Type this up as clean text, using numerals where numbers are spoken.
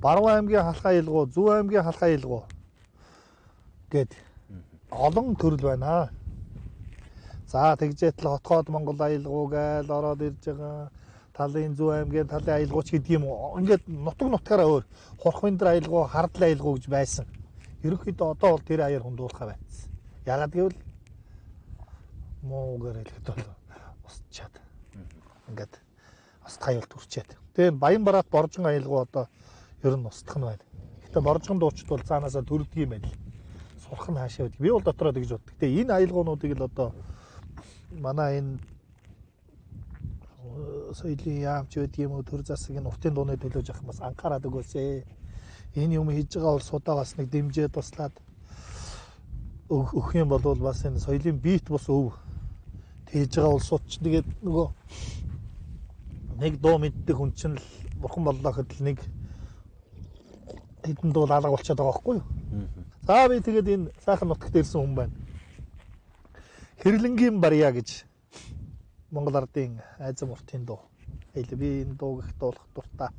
Баруун аймгийн халхаа илгуу, Зөв аймгийн халхаа илгуу гэд олон төрөл байна. За тэгжээтэл хотгоод Монгол аялгуу гээл ороод ирж байгаа. Талын Зөв аймгийн талын аялгууч гэдэг юм уу. Ингээд нутгаараа өөр. Хурхвын дээр аялгуу, хардлын аялгуу гэж байсан. Ерөнхийдөө одоо бол тэр аяар хундуурхаа байцсан. Ягаад гэвэл муугаар хэлэхэд бол устчаад. Ингээд устх аюул төрчээд. Тэгээ Баян Бараат Боржин аялгуу одоо ер нь устгах нь байна. Гэхдээ Боржин дуучид бол цаанаасаа төрдөг юм байл. Сурах нь хаашаа байдаг. Би бол дотроо тэгж боддог. Тэгээ энэ аялгуунуудыг л одоо манай энэ соёлын яамч байдаг юм уу төр засаг энэ уртын дууны төлөөж авах бас анхаарад өгөөсэй. Энэ юм хийж байгаа бол судаагаас нэг дэмжээд туслаад өгөх юм бол бас энэ соёлын биет бус өв тээж байгаа улсууд ч тэгээд нөгөө нэг дуу мэддэг хүн чинь л бурхан боллоо гэхэд л нэг хэдэн дуу алга болчиход байгаа байхгүй юу? За би тэгээд энэ сайхан нутагт ирсэн хүн байна. Хэрлэнгийн барья гэж Монгол ардын айзам уртын дуу. Ээл би энэ дууг их дуулах дуртай.